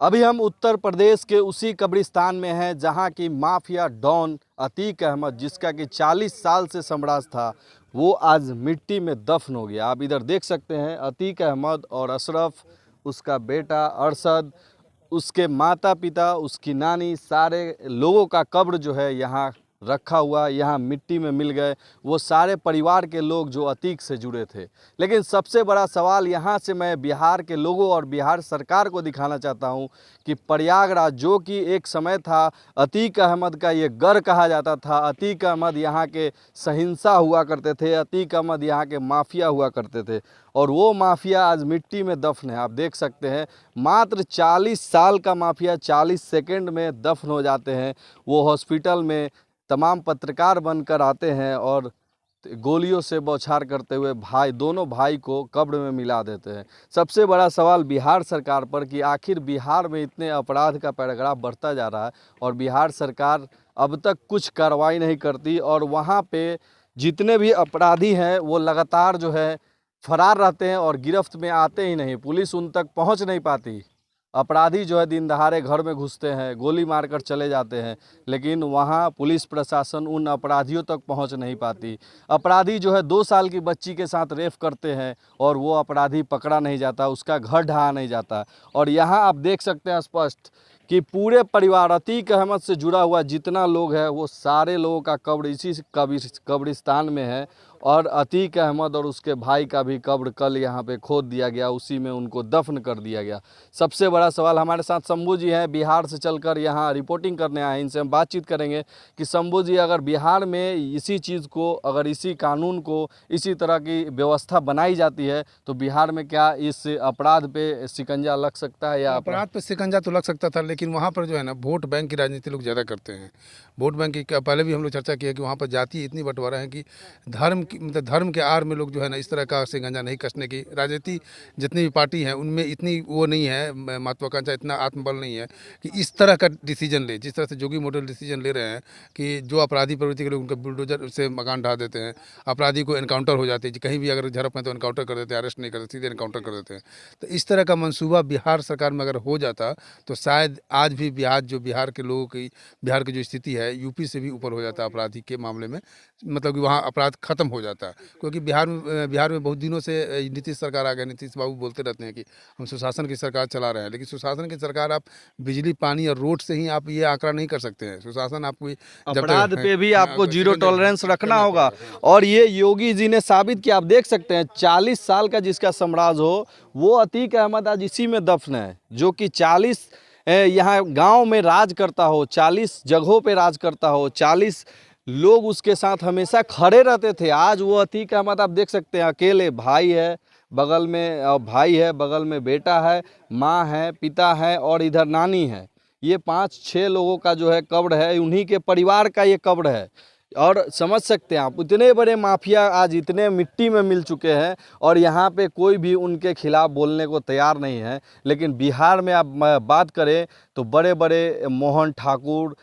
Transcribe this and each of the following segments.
अभी हम उत्तर प्रदेश के उसी कब्रिस्तान में हैं जहां की माफिया डॉन अतीक अहमद, जिसका कि 40 साल से साम्राज्य था, वो आज मिट्टी में दफन हो गया। आप इधर देख सकते हैं अतीक अहमद और अशरफ, उसका बेटा अरशद, उसके माता पिता, उसकी नानी, सारे लोगों का कब्र जो है यहाँ रखा हुआ, यहाँ मिट्टी में मिल गए। वो सारे परिवार के लोग जो अतीक से जुड़े थे। लेकिन सबसे बड़ा सवाल यहाँ से मैं बिहार के लोगों और बिहार सरकार को दिखाना चाहता हूँ कि प्रयागराज, जो कि एक समय था अतीक अहमद का ये गढ़ कहा जाता था, अतीक अहमद यहाँ के सहिंसा हुआ करते थे, अतीक अहमद यहाँ के माफिया हुआ करते थे, और वो माफिया आज मिट्टी में दफन है। आप देख सकते हैं मात्र 40 साल का माफिया 40 सेकंड में दफन हो जाते हैं। वो हॉस्पिटल में तमाम पत्रकार बनकर आते हैं और गोलियों से बौछार करते हुए दोनों भाई को कब्र में मिला देते हैं। सबसे बड़ा सवाल बिहार सरकार पर कि आखिर बिहार में इतने अपराध का पैराग्राफ बढ़ता जा रहा है और बिहार सरकार अब तक कुछ कार्रवाई नहीं करती, और वहाँ पे जितने भी अपराधी हैं वो लगातार जो है फरार रहते हैं और गिरफ्त में आते ही नहीं। पुलिस उन तक पहुँच नहीं पाती। अपराधी जो है दिन दहाड़े घर में घुसते हैं, गोली मारकर चले जाते हैं, लेकिन वहाँ पुलिस प्रशासन उन अपराधियों तक पहुँच नहीं पाती। अपराधी जो है 2 साल की बच्ची के साथ रेप करते हैं और वो अपराधी पकड़ा नहीं जाता, उसका घर ढहा नहीं जाता। और यहाँ आप देख सकते हैं स्पष्ट कि पूरे परिवार अतीक अहमद से जुड़ा हुआ जितना लोग है वो सारे लोगों का कब्र इसी कब्रिस्तान में है, और अतीक अहमद और उसके भाई का भी कब्र कल यहाँ पे खोद दिया गया, उसी में उनको दफन कर दिया गया। सबसे बड़ा सवाल, हमारे साथ शंभू जी हैं, बिहार से चलकर यहाँ रिपोर्टिंग करने आए हैं, इनसे हम बातचीत करेंगे कि शंभू जी, अगर बिहार में इसी चीज़ को, अगर इसी कानून को, इसी तरह की व्यवस्था बनाई जाती है तो बिहार में क्या इस अपराध पे शिकंजा लग सकता है? या अपराध पे शिकंजा तो लग सकता था, लेकिन वहाँ पर जो है ना वोट बैंक की राजनीति लोग ज़्यादा करते हैं। वोट बैंक की पहले भी हम लोग चर्चा किया कि वहाँ पर जाति इतनी बंटवारा है कि धर्म के आड़ में लोग जो है ना इस तरह का शिकंजा नहीं कसने की राजनीति, जितनी भी पार्टी है उनमें इतनी वो नहीं है, महत्वाकांक्षा, इतना आत्मबल नहीं है कि इस तरह का डिसीजन ले, जिस तरह से जोगी मॉडल डिसीजन ले रहे हैं कि जो अपराधी प्रवृत्ति के लोग उनका बुलडोजर से मकान ढा देते हैं, अपराधी को एनकाउंटर हो जाती है, कहीं भी अगर झड़प में तो एनकाउंटर कर देते हैं, अरेस्ट नहीं करते, सीधे एनकाउंटर कर देते हैं। तो इस तरह का मंसूबा बिहार सरकार में अगर हो जाता तो शायद आज भी बिहार के लोगों की, बिहार की जो स्थिति है यूपी से भी ऊपर हो जाता अपराधी के मामले में, मतलब कि वहाँ अपराध खत्म हो जाता। क्योंकि बिहार में बहुत दिनों से नीतीश सरकार आ गया, नीतीश बाबू बोलते रहते हैं कि हम सुशासन की सरकार चला रहे हैं, लेकिन सुशासन की सरकार आप बिजली, पानी और रोड से ही आप ये आंकड़ा नहीं कर सकते हैं। सुशासन आपको अपराध पे भी आपको जीरो टॉलरेंस रखना होगा, और ये योगी जी ने साबित किया। आप देख सकते हैं 40 साल का जिसका साम्राज्य हो, वो अतीक अहमद आज इसी में दफन है, जो कि 40 यहाँ गांव में राज करता हो, 40 जगहों पे राज करता हो, 40 लोग उसके साथ हमेशा खड़े रहते थे। आज वो अतीक अहमद आप देख सकते हैं अकेले, भाई है बगल में बेटा है, माँ है, पिता है और इधर नानी है। ये 5-6 लोगों का जो है कब्र है, उन्हीं के परिवार का ये कब्र है। और समझ सकते हैं आप, इतने बड़े माफिया आज इतने मिट्टी में मिल चुके हैं और यहाँ पे कोई भी उनके खिलाफ बोलने को तैयार नहीं है। लेकिन बिहार में आप बात करें तो बड़े बड़े मोहन ठाकुर,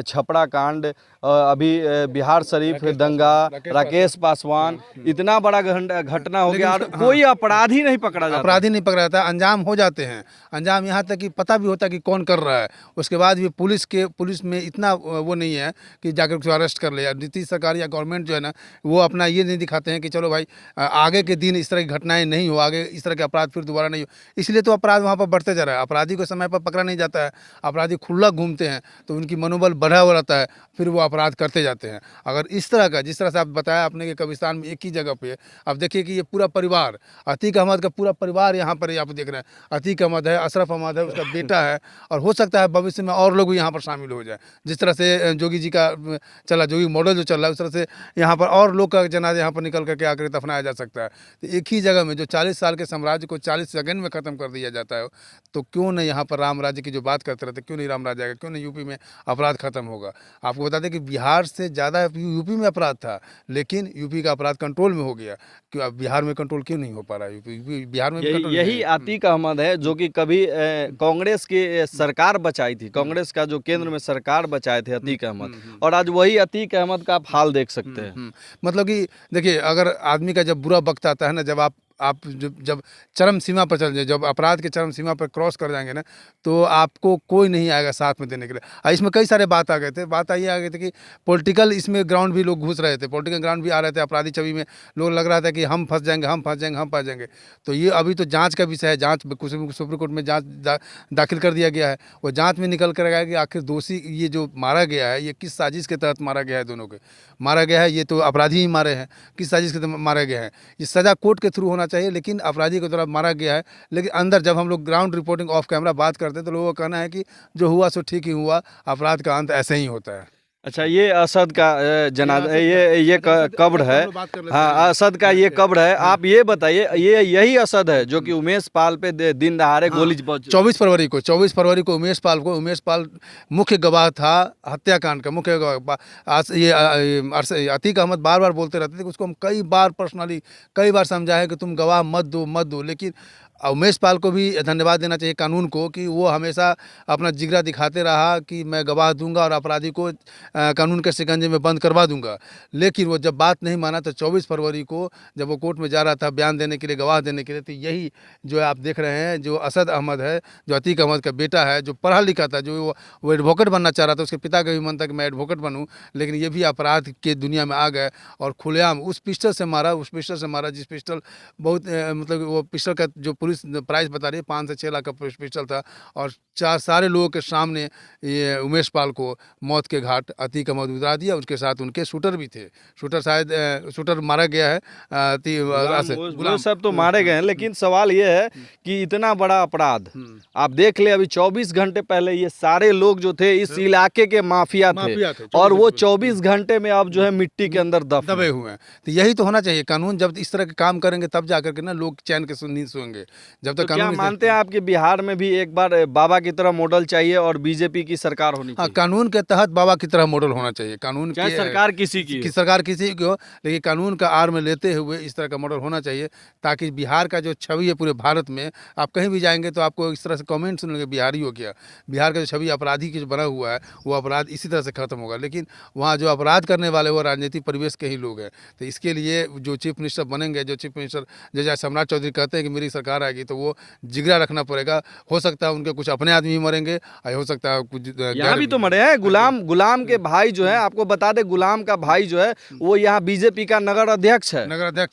छपरा कांड, अभी बिहार शरीफ दंगा, राकेश पासवान, इतना बड़ा घटना हो गया और कोई अपराधी नहीं पकड़ा जाता, अंजाम हो जाते हैं। अंजाम यहाँ तक कि पता भी होता है कि कौन कर रहा है, उसके बाद भी पुलिस में इतना वो नहीं है कि जाकर उसको अरेस्ट कर ले। नीतीश सरकार या गवर्नमेंट जो है ना वो अपना ये नहीं दिखाते हैं कि चलो भाई आगे के दिन इस तरह की घटनाएं नहीं हो, आगे इस तरह के अपराध फिर दोबारा नहीं हो। इसलिए तो अपराध वहाँ पर बढ़ते जा रहा है। अपराधी को समय पर पकड़ा नहीं जाता है, अपराधी खुला घूमते हैं तो उनकी मनोबल बढ़ा हुआ रहता है, फिर वो अपराध करते जाते हैं। अगर इस तरह का, जिस तरह से आप बताया आपने कि कब्रिस्तान में एक ही जगह पे, आप देखिए कि ये पूरा परिवार, अतीक अहमद का पूरा परिवार यहाँ पर आप देख रहे हैं। अतीक अहमद है, अशरफ अहमद है, उसका बेटा है, और हो सकता है भविष्य में और लोग यहाँ पर शामिल हो जाए। जिस तरह से जोगी जी का चला, जोगी मॉडल जो चल रहा है, उस तरह से यहाँ पर और लोग का जनाजा यहाँ पर निकल करके आकर दफनाया जा सकता है। तो एक ही जगह में जो 40 साल के साम्राज्य को 40 सेकंड में ख़त्म कर दिया जाता है, तो क्यों नहीं यहाँ पर राम राज्य की जो बात करते रहते, क्यों नहीं राम राज्य आएगा, क्यों नहीं यूपी में अपराध खत्म होगा। आपको बता दें कि बिहार से ज़्यादा यूपी में अपराध था, लेकिन यूपी का अपराध कंट्रोल में हो गया। क्यों अब बिहार में कंट्रोल क्यों नहीं हो पा रहा है? बिहार में यही अतीक अहमद है जो कि कभी कांग्रेस की सरकार बचाई थी, कांग्रेस का जो केंद्र में सरकार बचाए थे अतीक अहमद, और आज वही अतीक अहमद का आप हाल देख सकते हैं। मतलब कि देखिए, अगर आदमी का जब बुरा वक्त आता है ना, जब आप आप जब चरम सीमा पर चल जाए, जब अपराध के चरम सीमा पर क्रॉस कर जाएंगे ना, तो आपको कोई नहीं आएगा साथ में देने के लिए। इसमें कई सारे बात आ गए थे। बात ये आ गई थी कि पॉलिटिकल इसमें ग्राउंड भी लोग घुस रहे थे, पॉलिटिकल ग्राउंड भी आ रहे थे अपराधी छवि में। लोग लग रहा था कि हम फंस जाएंगे, हम फंस जाएंगे, हम फंस जाएंगे। तो ये अभी तो जांच का विषय है, जांच सुप्रीम कोर्ट में जांच दाखिल कर दिया गया है। वो जांच में निकल कर आएगा कि आखिर दोषी ये जो मारा गया है, ये किस साजिश के तहत मारा गया है। दोनों के मारा गया है, ये तो अपराधी ही मारे हैं, किस साजिश के तहत मारा गया है। ये सज़ा कोर्ट के थ्रू होना चाहिए, लेकिन अपराधी के द्वारा मारा गया है। लेकिन अंदर जब हम लोग ग्राउंड रिपोर्टिंग ऑफ कैमरा बात करते हैं तो लोगों का कहना है कि जो हुआ सो ठीक ही हुआ, अपराध का अंत ऐसे ही होता है। अच्छा, ये असद का जनाजा, ये कब्र है। हाँ, असद का ये कब्र है। आप ये बताइए, ये यही असद है जो कि उमेश पाल पे दिन दहाड़े गोली 24 फरवरी को उमेश पाल मुख्य गवाह था हत्याकांड का, मुख्य गवाह। ये अतीक अहमद बार बार बोलते रहते थे कि उसको हम कई बार पर्सनली कई बार समझाया कि तुम गवाह मत दो, लेकिन उमेश पाल को भी धन्यवाद देना चाहिए कानून को कि वो हमेशा अपना जिगरा दिखाते रहा कि मैं गवाह दूंगा और अपराधी को कानून के शिकंजे में बंद करवा दूंगा। लेकिन वो जब बात नहीं माना तो 24 फरवरी को जब वो कोर्ट में जा रहा था बयान देने के लिए, गवाह देने के लिए, तो यही जो आप देख रहे हैं, जो असद अहमद है, जो अतीक अहमद का बेटा है, जो पढ़ा लिखा था, जो वो एडवोकेट बनना चाह रहा था, उसके पिता का भी मन था कि मैं एडवोकेट बनूँ, लेकिन ये भी अपराध के दुनिया में आ गए और खुलेआम उस पिस्टल से मारा जिस पिस्टल बहुत मतलब वो पिस्टल का जो पुलिस प्राइस बता रही है 5 से 6 लाख का पिस्टल था। और सारे लोगों के सामने ये उमेश पाल को मौत के घाट अतीक अहमद उतार दिया। उसके साथ उनके शूटर भी थे, शूटर मारा गया है। गुलाम सब तो मारे गए हैं, लेकिन सवाल ये है कि इतना बड़ा अपराध आप देख ले, अभी 24 घंटे पहले ये सारे लोग जो थे इस इलाके के माफिया थे और वो 24 घंटे में अब जो है मिट्टी के अंदर दबे हुए हैं। तो यही तो होना चाहिए कानून। जब इस तरह के काम करेंगे तब जाकर के ना लोग चैन के नींद सोएंगे। जब तक तो क्या मानते हैं आप कि बिहार में भी एक बार बाबा की तरह मॉडल चाहिए और बीजेपी की सरकार होनी चाहिए? कानून के तहत बाबा की तरह मॉडल होना चाहिए। कानून चाहे सरकार किसी की हो, लेकिन कानून का आड़ में लेते हुए इस तरह का मॉडल होना चाहिए, ताकि बिहार का जो छवि है पूरे भारत में, आप कहीं भी जाएंगे तो आपको इस तरह से कमेंट सुनेंगे बिहारी हो गया। बिहार का जो छवि अपराधी की जो बना हुआ है वो अपराध इसी तरह से खत्म होगा। लेकिन वहाँ जो अपराध करने वाले वो राजनीतिक परिवेश के ही लोग हैं। तो इसके लिए जो चीफ मिनिस्टर बनेंगे, जो चीफ मिनिस्टर जैसे सम्राट चौधरी कहते हैं कि मेरी सरकार आएगी, तो वो जिगरा रखना पड़ेगा। हो सकता है उनके कुछ अपने आदमी मरेंगे, हो सकता है कुछ यहाँ भी तो मरे हैं। गुलाम के भाई जो है, आपको बता दे, गुलाम का भाई जो है वो यहाँ बीजेपी का नगर अध्यक्ष है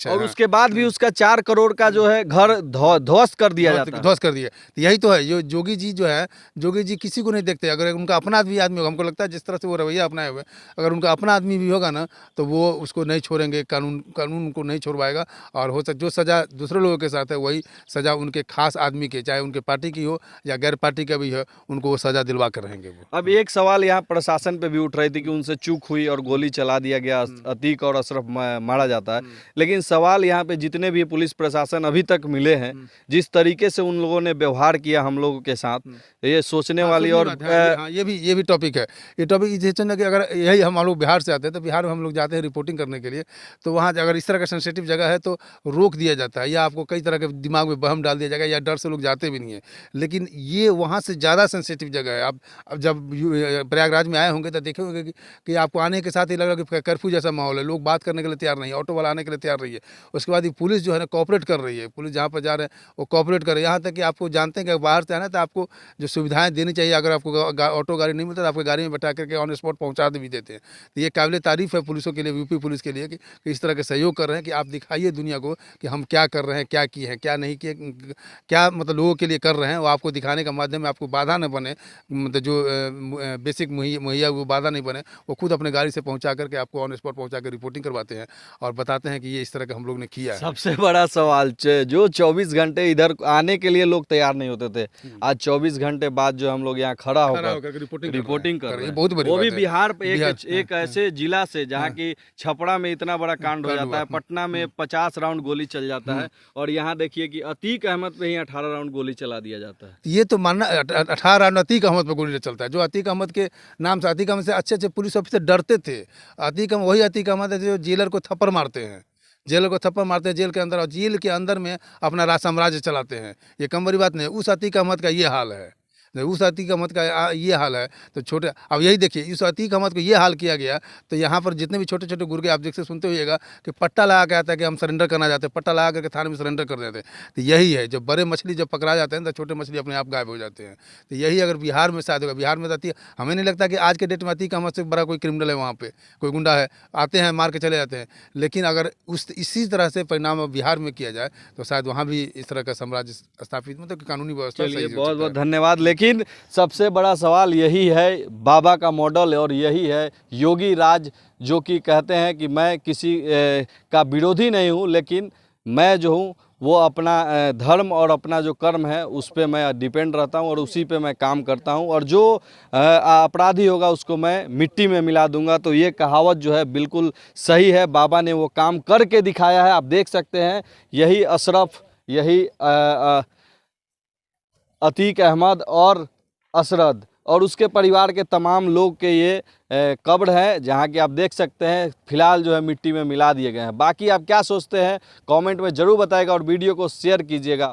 और उसके बाद भी उसका 4 करोड़ का जो है घर ध्वस्त कर दिया जाता है। ध्वस्त कर दिया। तो यही तो है, जो योगी जी जो है, योगी जी किसी को नहीं देखते। अगर उनका अपना आदमी होगा, हमको लगता है जिस तरह से वो रवैया अपनाए हुए, अगर उनका अपना आदमी भी होगा ना तो वो उसको नहीं छोड़ेंगे, कानून उनको नहीं छोड़वाएगा। और हो सकता जो सज़ा दूसरे लोगों के साथ है वही सज़ा उनके खास आदमी के, चाहे उनके पार्टी की हो या गैर पार्टी का भी है, उनको वो सज़ा दिलवा कर रहेंगे वो। अब एक सवाल यहाँ प्रशासन पे भी उठ रही थी कि उनसे चूक हुई और गोली चला दिया गया, अतीक और अशरफ मारा जाता है। लेकिन सवाल यहाँ पे जितने भी पुलिस प्रशासन अभी तक मिले हैं, जिस तरीके से उन लोगों ने व्यवहार किया हम लोगों के साथ, ये सोचने वाली। और ये भी टॉपिक है। ये टॉपिक कि अगर यही हम लोग बिहार से आते हैं तो बिहार में हम लोग जाते हैं रिपोर्टिंग करने के लिए, तो वहाँ अगर इस तरह का सेंसिटिव जगह है तो रोक दिया जाता है या आपको कई तरह के दिमाग में वहम डाल दिया जाएगा या डर से लोग जाते भी नहीं है। लेकिन ये वहाँ से ज़्यादा सेंसिटिव जगह है। अब जब प्रयागराज में आए होंगे तो देखे होंगे कि आपको आने के साथ ही लग रहा है कि कर्फ्यू जैसा माहौल है, लोग बात करने के लिए तैयार नहीं है, ऑटो वाला आने के लिए तैयार नहीं है। उसके बाद ये पुलिस जो है ना कोऑपरेट कर रही है, पुलिस जहाँ पर जा रहे हैं वो कोऑपरेट कर रही है। यहाँ तक कि आपको जानते हैं कि बाहर से आना तो आपको जो सुविधाएं देनी चाहिए, अगर आपको ऑटो गाड़ी नहीं मिलता तो आपको गाड़ी में बैठा करके ऑन स्पॉट पहुँचा भी देते हैं। तो ये काबिल तारीफ है पुलिसों के लिए, यूपी पुलिस के लिए, कि इस तरह के सहयोग कर रहे हैं कि आप दिखाइए दुनिया को कि हम क्या कर रहे हैं, क्या किए हैं, क्या नहीं किए, क्या मतलब लोगों के लिए कर रहे हैं। वो आपको दिखाने का माध्यम है, आपको बाधा न बने, मतलब जो बेसिक मुहैया वो बाधा नहीं बने। वो खुद अपने गाड़ी से पहुंचा करके आपको ऑन स्पॉट पहुंचा कर रिपोर्टिंग करवाते हैं और बताते हैं कि ये इस तरह का हम लोग ने किया है। सबसे बड़ा सवाल, जो 24 घंटे इधर आने के लिए लोग तैयार नहीं होते थे, आज 24 घंटे बाद जो हम लोग यहाँ खड़ा होकर रिपोर्टिंग कर रहे हैं, बहुत बड़ी वो भी बिहार पे एक ऐसे जिला से जहाँ की छपरा में इतना बड़ा कांड हो जाता है, पटना में 50 राउंड गोली चल जाता है, और यहाँ देखिए कि अतीक अहमद पे ही 18 राउंड गोली चला दिया जाता है। ये तो मानना 18 राउंड अतीक अहमद पे गोली चलता है। जो अतीक अहमद के नाम से, अतीक अहमद से अच्छे पुलिस ऑफिसर डरते थे। वही अतीक अहमद है जो जेलर को थप्पड़ मारते हैं, जेल के अंदर, और जेल के अंदर में अपना राज साम्राज्य चलाते हैं। ये कम बड़ी बात नहीं है। उस अतीक अहमद का ये हाल है। जब उस अतीक अहमद का ये हाल है तो छोटे, अब यही देखिए इस अतीक अहमद को ये हाल किया गया, तो यहाँ पर जितने भी छोटे छोटे गुर्गे आप देखते सुनते होइएगा कि पट्टा लगा के आता है कि हम सरेंडर करना चाहते हैं, पट्टा लगा करके थाने में सरेंडर कर देते हैं। तो यही है, जब बड़े मछली जब पकड़ा जाते हैं तो छोटे मछली अपने आप गायब हो जाते हैं। तो यही अगर बिहार में शायद होगा, बिहार में तो हमें नहीं लगता कि आज के डेट में अतीक अहमद से बड़ा कोई क्रिमिनल है, वहाँ पे कोई गुंडा है, आते हैं मार के चले जाते हैं। लेकिन अगर इसी तरह से परिणाम बिहार में किया जाए तो शायद वहाँ भी इस तरह का साम्राज्य स्थापित, मतलब कानूनी व्यवस्था सही चलिए हो बहुत सकता बहुत है। धन्यवाद। लेकिन सबसे बड़ा सवाल यही है, बाबा का मॉडल और यही है योगी राज, जो कि कहते हैं कि मैं किसी का विरोधी नहीं हूँ, लेकिन मैं जो हूँ वो अपना धर्म और अपना जो कर्म है उस पे मैं डिपेंड रहता हूँ और उसी पे मैं काम करता हूँ, और जो अपराधी होगा उसको मैं मिट्टी में मिला दूंगा। तो ये कहावत जो है बिल्कुल सही है, बाबा ने वो काम करके दिखाया है। आप देख सकते हैं यही अशरफ, यही अतीक अहमद और असरद और उसके परिवार के तमाम लोग के ये कब्र है, जहाँ की आप देख सकते हैं फिलहाल जो है मिट्टी में मिला दिए गए हैं। बाकी आप क्या सोचते हैं कमेंट में ज़रूर बताइएगा और वीडियो को शेयर कीजिएगा।